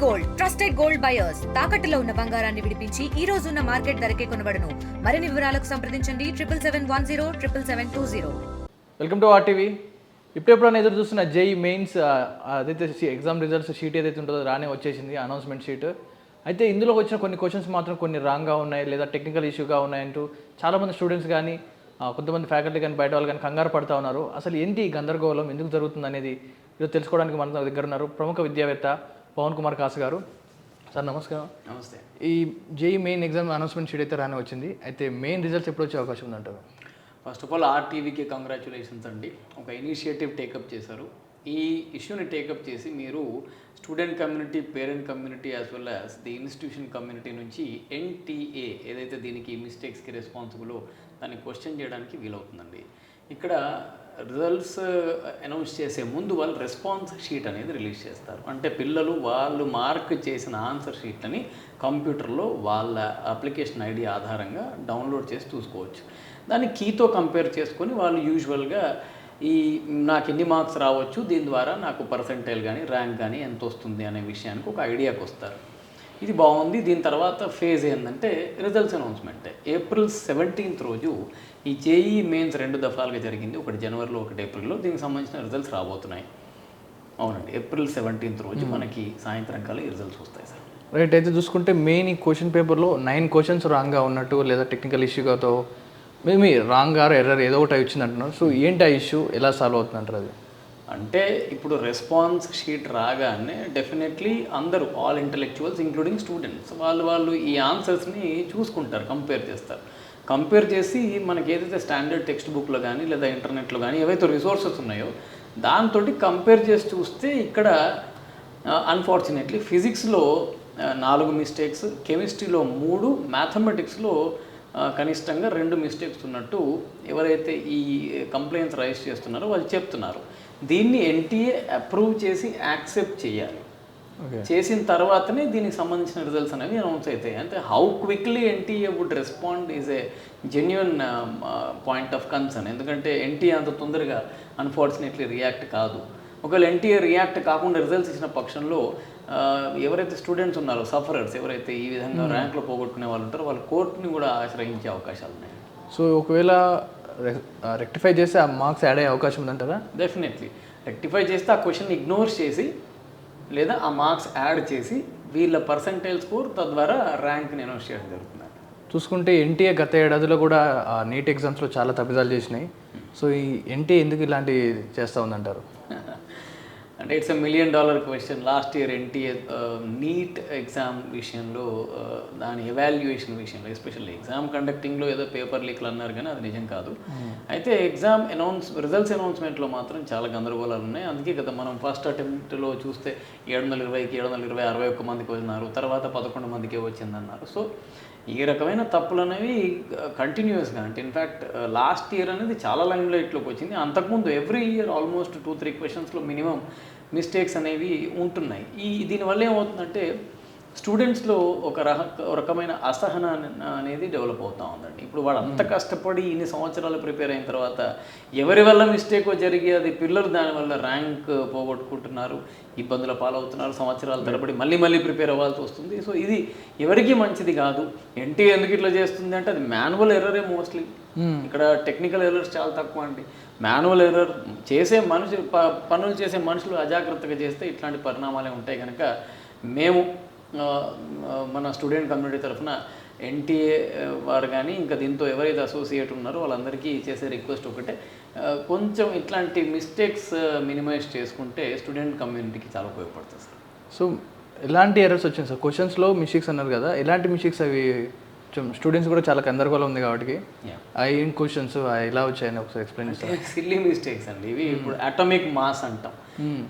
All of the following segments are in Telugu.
గోల్డ్ ట్రస్టెడ్ గోల్డ్ బయర్స్ తాకట్టులో ఉన్న బంగారాన్ని విడిపించి ఈ రోజు ఉన్న మార్కెట్ ధరకే కొనబడును. మరిన్ని వివరాలకు సంప్రదించండి 7771077720. Welcome to RTV. ఇప్పుడెప్పుడైనా ఎదురు చూస్తున్న జేఈ మెయిన్స్ అదైతే ఎగ్జామ్ రిజల్ట్స్ షీట్ ఏదైతే ఉంటుందో రానే వచ్చేసింది, అనౌన్స్మెంట్ షీట్. అయితే ఇందులో వచ్చిన కొన్ని క్వశ్చన్స్ మాత్రం కొన్ని రాంగ్గా ఉన్నాయి లేదా టెక్నికల్ ఇష్యూగా ఉన్నాయంటూ చాలామంది స్టూడెంట్స్ కానీ కొంతమంది ఫ్యాకల్టీ కానీ బయట వాళ్ళు కానీ కంగారు పడుతూ ఉన్నారు. అసలు ఏంటి ఈ గందరగోళం, ఎందుకు జరుగుతుంది అనేది ఈరోజు తెలుసుకోవడానికి మన దగ్గర ఉన్నారు ప్రముఖ విద్యావేత్త పవన్ కుమార్ కాసు గారు. సార్ నమస్కారం. నమస్తే. ఈ JEE main exam announcement sheet అయితే రానే వచ్చింది. అయితే మెయిన్ రిజల్ట్స్ ఎప్పుడు వచ్చే అవకాశం ఉందంటారు? ఫస్ట్ ఆఫ్ ఆల్ ఆర్టీవీకి కంగ్రాచులేషన్స్ అండి. ఒక ఇనిషియేటివ్ టేకప్ చేశారు. ఈ ఇష్యూని టేకప్ చేసి మీరు student community, parent community as well as the institution community నుంచి ఎన్టీఏ ఏదైతే దీనికి మిస్టేక్స్కి రెస్పాన్సిబుల్ దాన్ని క్వశ్చన్ చేయడానికి వీలవుతుందండి. ఇక్కడ రిజల్ట్స్ అనౌన్స్ చేసే ముందు వాళ్ళు రెస్పాన్స్ షీట్ అనేది రిలీజ్ చేస్తారు. అంటే పిల్లలు వాళ్ళు మార్క్ చేసిన ఆన్సర్ షీట్లని కంప్యూటర్లో వాళ్ళ అప్లికేషన్ ఐడి ఆధారంగా డౌన్లోడ్ చేసి చూసుకోవచ్చు. దాన్ని కీతో కంపేర్ చేసుకొని వాళ్ళు యూజువల్గా నాకు ఎన్ని మార్క్స్ రావచ్చు, దీని ద్వారా నాకు పర్సెంటైల్ కానీ ర్యాంక్ కానీ ఎంత వస్తుంది అనే విషయానికి ఒక ఐడియాకి వస్తారు. ఇది బాగుంది. దీని తర్వాత ఫేజ్ ఏంటంటే రిజల్ట్స్ అనౌన్స్మెంటే. ఏప్రిల్ 17th రోజు ఈ జేఈ మెయిన్స్ 2 దఫాలుగా జరిగింది, ఒకటి జనవరిలో ఒకటి ఏప్రిల్లో. దీనికి సంబంధించిన రిజల్ట్స్ రాబోతున్నాయి. అవునండి, ఏప్రిల్ 17th రోజు మనకి సాయంత్రం కల్లా ఈ రిజల్ట్స్ వస్తాయి సార్. రైట్. అయితే చూసుకుంటే మెయిన్ ఈ క్వశ్చన్ పేపర్లో 9 క్వశ్చన్స్ రాంగ్గా ఉన్నట్టు లేదా టెక్నికల్ ఇష్యూగాతో మేబీ రాంగ్ ఆర్ ఎర్రర్ ఏదో ఒకటి వచ్చింది అంటున్నారు. సో ఏంటి ఆ ఇష్యూ, ఎలా సాల్వ్ అవుతుందంటారు అది? అంటే ఇప్పుడు రెస్పాన్స్ షీట్ రాగానే డెఫినెట్లీ అందరూ ఆల్ ఇంటలెక్చువల్స్ ఇంక్లూడింగ్ స్టూడెంట్స్ వాళ్ళు ఈ ఆన్సర్స్ని చూసుకుంటారు, కంపేర్ చేస్తారు. కంపేర్ చేసి మనకి ఏదైతే స్టాండర్డ్ టెక్స్ట్ బుక్లో కానీ లేదా ఇంటర్నెట్లో కానీ ఏవైతే రిసోర్సెస్ ఉన్నాయో దాంతో కంపేర్ చేసి చూస్తే ఇక్కడ అన్ఫార్చునేట్లీ ఫిజిక్స్లో 4 మిస్టేక్స్, కెమిస్ట్రీలో 3, మ్యాథమెటిక్స్లో కనిష్టంగా 2 మిస్టేక్స్ ఉన్నట్టు ఎవరైతే ఈ కంప్లైంట్స్ రైజ్ చేస్తున్నారో వాళ్ళు చెప్తున్నారు. దీన్ని ఎన్టీఏ అప్రూవ్ చేసి యాక్సెప్ట్ చేయాలి. చేసిన తర్వాతనే దీనికి సంబంధించిన రిజల్ట్స్ అనేవి అనౌన్స్ అవుతాయి. అంటే how quickly NTA would respond is a genuine point of concern. ఎందుకంటే ఎన్టీఏ అంత తొందరగా అన్ఫార్చునేట్లీ రియాక్ట్ కాదు. ఒకవేళ ఎన్టీఏ రియాక్ట్ కాకుండా రిజల్ట్స్ ఇచ్చిన పక్షంలో ఎవరైతే స్టూడెంట్స్ ఉన్నారో, సఫరర్స్ ఎవరైతే ఈ విధంగా ర్యాంక్లో పోగొట్టుకునే వాళ్ళు ఉంటారో వాళ్ళు కోర్టుని కూడా ఆశ్రయించే అవకాశాలు ఉన్నాయి. సో ఒకవేళ రెక్టిఫై చేస్తే ఆ మార్క్స్ యాడ్ అయ్యే అవకాశం ఉందంటారా? డెఫినెట్లీ రెక్టిఫై చేస్తే ఆ క్వశ్చన్ ఇగ్నోర్ చేసి లేదా ఆ మార్క్స్ యాడ్ చేసి వీళ్ళ పర్సంటైల్ స్కోర్ తద్వారా ర్యాంక్ని అనౌన్స్ చేయడం జరుగుతుంది. చూసుకుంటే ఎన్టీఏ గత ఏడాదిలో కూడా నీట్ ఎగ్జామ్స్లో చాలా తప్పిదాలు చేసినాయి. సో ఈ ఎన్టీఏ ఎందుకు ఇలాంటివి చేస్తూ ఉందంటారు? అంటే it's $1 million question. Last year NTA NEET exam విషయంలో దాని ఎవాల్యుయేషన్ విషయంలో ఎస్పెషల్లీ ఎగ్జామ్ కండక్టింగ్లో ఏదో పేపర్ లీక్లు అన్నారు కానీ అది నిజం కాదు. అయితే ఎగ్జామ్ రిజల్ట్స్ అనౌన్స్మెంట్లో మాత్రం చాలా గందరగోళాలు ఉన్నాయి. అందుకే కదా మనం ఫస్ట్ అటెంప్ట్లో చూస్తే 720కి 720 61 మందికి వచ్చినారు, తర్వాత 11 మందికే వచ్చిందన్నారు. సో ఈ రకమైన తప్పులు అనేవి కంటిన్యూస్గా, అంటే ఇన్ఫ్యాక్ట్ లాస్ట్ ఇయర్ అనేది చాలా లైమ్లైట్లోకి వచ్చింది. అంతకుముందు ఎవ్రీ ఇయర్ ఆల్మోస్ట్ 2-3 క్వశ్చన్స్లో మినిమం మిస్టేక్స్ అనేవి ఉంటున్నాయి. దీనివల్ల ఏమవుతుందంటే స్టూడెంట్స్లో ఒక రకమైన అసహన అనేది డెవలప్ అవుతూ ఉందండి. ఇప్పుడు వాళ్ళు అంత కష్టపడి ఇన్ని సంవత్సరాలు ప్రిపేర్ అయిన తర్వాత ఎవరి వల్ల మిస్టేక్ జరిగి అది పిల్లలు దానివల్ల ర్యాంక్ పోగొట్టుకుంటున్నారు, ఇబ్బందుల పాలవుతున్నారు, సంవత్సరాల తరబడి మళ్ళీ ప్రిపేర్ అవ్వాల్సి వస్తుంది. సో ఇది ఎవరికి మంచిది కాదు. ఎన్టీ ఎందుకు ఇట్లా చేస్తుంది అంటే అది మాన్యువల్ ఎర్రరే మోస్ట్లీ. ఇక్కడ టెక్నికల్ ఎర్రర్స్ చాలా తక్కువ అండి. మాన్యువల్ ఎర్రర్ చేసే పనులు చేసే మనుషులు అజాగ్రత్తగా చేస్తే ఇట్లాంటి పరిణామాలే ఉంటాయి. కనుక మేము మన స్టూడెంట్ కమ్యూనిటీ తరఫున ఎన్టీఏ వారు కానీ ఇంకా దీంతో ఎవరైతే అసోసియేట్ ఉన్నారో వాళ్ళందరికీ చేసే రిక్వెస్ట్ ఒకటే, కొంచెం ఇట్లాంటి మిస్టేక్స్ మినిమైజ్ చేసుకుంటే స్టూడెంట్ కమ్యూనిటీకి చాలా ఉపయోగపడుతుంది సార్. సో ఎలాంటి ఎర్రర్స్ వచ్చింది సార్? క్వశ్చన్స్లో మిస్టేక్స్ అన్నారు కదా, ఎలాంటి మిస్టేక్స్ అవి? స్టూడెంట్స్ కూడా చాలా గందరగోళం ఉంది కాబట్టి ఏం క్వశ్చన్స్ ఎలా వచ్చాయని ఒకసారి ఎక్స్ప్లెయిన్ చేస్తారు. సిల్లీ మిస్టేక్స్ అండి ఇవి. ఇప్పుడు అటామిక్ మాస్ అంటాం.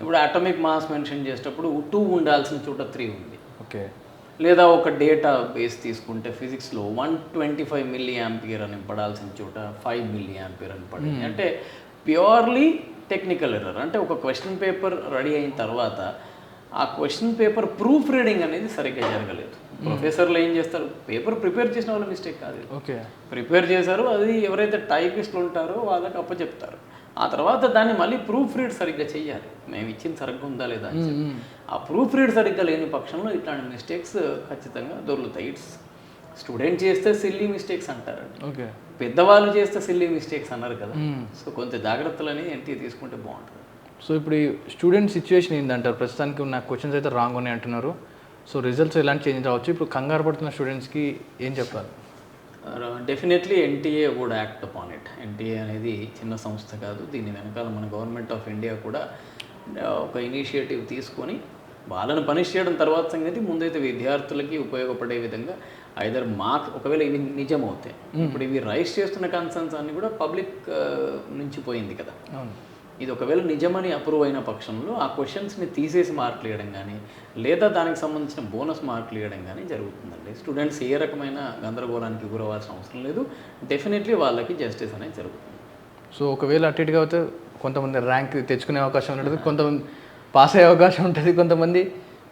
ఇప్పుడు అటామిక్ మాస్ మెన్షన్ చేసేటప్పుడు 2 ఉండాల్సిన చోట 3 ఉంది. ఓకే. లేదా ఒక డేటా బేస్ తీసుకుంటే ఫిజిక్స్లో 125 mA అని పడాల్సిన చోట 5 mA అని పడింది. అంటే ప్యూర్లీ టెక్నికల్ ఎర్రర్. అంటే ఒక క్వశ్చన్ పేపర్ రెడీ అయిన తర్వాత ఆ క్వశ్చన్ పేపర్ ప్రూఫ్ రీడింగ్ అనేది సరిగ్గా జరగలేదు. ప్రొఫెసర్లు ఏం చేస్తారు, పేపర్ ప్రిపేర్ చేసిన వాళ్ళ మిస్టేక్ కాదు. ఓకే, ప్రిపేర్ చేశారు, అది ఎవరైతే టైపిస్టులు ఉంటారో వాళ్ళకి అప్పచెప్తారు. ఆ తర్వాత దాన్ని మళ్ళీ ప్రూఫ్ రీడ్ సరిగ్గా చెయ్యాలి, మేము ఇచ్చింది సరిగ్గా ఉందా లేదా అని చెప్పి. ఆ ప్రూఫ్ రీడ్ సరిగ్గా లేని పక్షంలో ఇట్లాంటి మిస్టేక్స్ ఖచ్చితంగా దొరుకుతాయి. ఇట్స్ స్టూడెంట్ చేస్తే సిల్లీ మిస్టేక్స్ అంటారు, ఓకే, పెద్దవాళ్ళు చేస్తే సిల్లీ మిస్టేక్స్ అన్నారు కదా. సో కొంచెం జాగ్రత్తలు అనేది ఎన్టీఏ తీసుకుంటే బాగుంటుంది. సో ఇప్పుడు ఈ స్టూడెంట్ సిచ్యువేషన్ ఏంటంటారు? ప్రస్తుతానికి ఉన్న క్వశ్చన్స్ అయితే రాంగ్ ఉన్నాయి అంటున్నారు. సో రిజల్ట్స్ ఎలాంటి చేంజ్ రావచ్చు? ఇప్పుడు కంగారు పడుతున్న స్టూడెంట్స్కి ఏం చెప్పాలి? డెఫినెట్లీ ఎన్టీఏ కూడా యాక్ట్ అపాన్ ఇట్. ఎన్టీఏ అనేది చిన్న సంస్థ కాదు, దీని వెనకాల మన గవర్నమెంట్ ఆఫ్ ఇండియా కూడా ఒక ఇనిషియేటివ్ తీసుకొని వాళ్ళని పనిష్ చేయడం తర్వాత సంగతి, ముందైతే విద్యార్థులకి ఉపయోగపడే విధంగా ఐదర్ మార్క్స్, ఒకవేళ ఇవి నిజమవుతాయి, ఇప్పుడు ఇవి రైజ్ చేస్తున్న కన్సర్న్స్ అన్ని కూడా పబ్లిక్ నుంచి పోయింది కదా. ఇది ఒకవేళ నిజమని అప్రూవ్ అయిన పక్షంలో ఆ క్వశ్చన్స్ని తీసేసి మార్కులు ఇవ్వడం కానీ, లేదా దానికి సంబంధించిన బోనస్ మార్కులు ఇవ్వడం కానీ జరుగుతుందండి. స్టూడెంట్స్ ఏ రకమైన గందరగోళానికి గురవాల్సిన అవసరం లేదు, డెఫినెట్లీ వాళ్ళకి జస్టిస్ అనేది జరుగుతుంది. సో ఒకవేళ అటు ఇటుగా అయితే కొంతమంది ర్యాంక్ తెచ్చుకునే అవకాశం ఉంటుంది, కొంతమంది పాస్ అయ్యే అవకాశం ఉంటుంది, కొంతమంది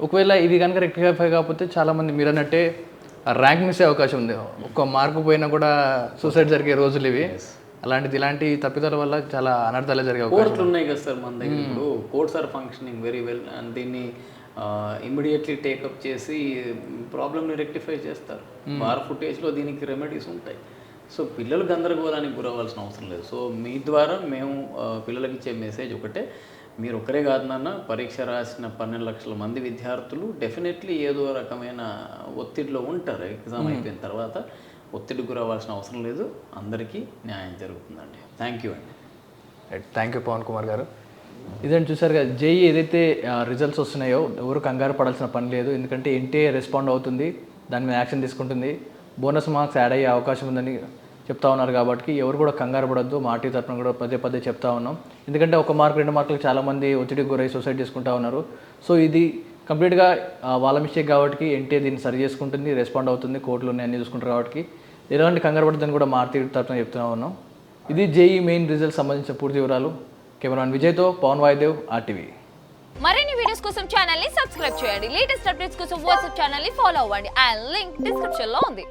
ఒకవేళ ఇది కనుక రెక్టిఫై కాకపోతే చాలామంది మీరు అన్నట్టే ర్యాంక్ మిస్ అయ్యే అవకాశం ఉంది. ఒక్క మార్కు పోయినా కూడా సూసైడ్ జరిగే రోజులు ఇవి. ఇలాంటి తప్పిదాల వల్ల చాలా అనర్థాలు జరిగే అవకాశం. కోర్టులు ఉన్నాయి కదా సార్ మన దగ్గర, ఇప్పుడు courts are functioning very well and దీన్ని ఇమ్మీడియట్లీ టేకప్ చేసి ప్రాబ్లమ్ని రెక్టిఫై చేస్తారు. వార్ ఫుటేజ్లో దీనికి రెమెడీస్ ఉంటాయి. సో పిల్లలు గందరగోళానికి గురవ్వాల్సిన అవసరం లేదు. సో మీ ద్వారా మేము పిల్లలకి ఇచ్చే మెసేజ్ ఒకటే, మీరు ఒక్కరే కాదు నాన్న, పరీక్ష రాసిన 12 లక్షల మంది విద్యార్థులు డెఫినెట్లీ ఏదో రకమైన ఒత్తిడిలో ఉంటారు. ఎగ్జామ్ అయిపోయిన తర్వాత ఒత్తిడి గురవ్వాల్సిన అవసరం లేదు, అందరికీ న్యాయం జరుగుతుందండి. థ్యాంక్ యూ అండి. థ్యాంక్ యూ పవన్ కుమార్ గారు. ఇదండి చూసారు కదా, జేఈ ఏదైతే రిజల్ట్స్ వస్తున్నాయో ఎవరు కంగారు పడాల్సిన పని లేదు, ఎందుకంటే ఎన్టీఏ రెస్పాండ్ అవుతుంది, దాని మీద యాక్షన్ తీసుకుంటుంది, బోనస్ మార్క్స్ యాడ్ అయ్యే అవకాశం ఉందని చెప్తా ఉన్నారు. కాబట్టి ఎవరు కూడా కంగారు పడద్దు, మా టీ తరఫున కూడా పదే చెప్తా ఉన్నాం. ఎందుకంటే 1 మార్క్ 2 మార్కులకు చాలామంది ఒత్తిడికి గురై సూసైడ్ చేసుకుంటా ఉన్నారు. సో ఇది కంప్లీట్గా వాళ్ళ మిస్టేక్ కాబట్టి ఎన్టీఏ దీన్ని సరి చేసుకుంటుంది, రెస్పాండ్ అవుతుంది, కోర్టులోనే అన్ని చూసుకుంటారు. కాబట్టి ఎలాంటి కంగారు పడుతుందని కూడా మా టీ తరఫున చెప్తూ ఉన్నాం. ఇది జేఈ మెయిన్ రిజల్ట్ సంబంధించిన పూర్తి వివరాలు. కెమెరామెన్ విజయ్తో పవన్ వాయిదేవ్, RTV. మరిన్ని వీడియోస్ కోసం ఛానల్ ని సబ్స్క్రైబ్ చేయండి. లేటెస్ట్ అప్డేట్స్ కోసం వాట్సాప్ ఛానల్ ని ఫాలో అవ్వండి. అండ్ లింక్ డిస్క్రిప్షన్ లో ఉంది.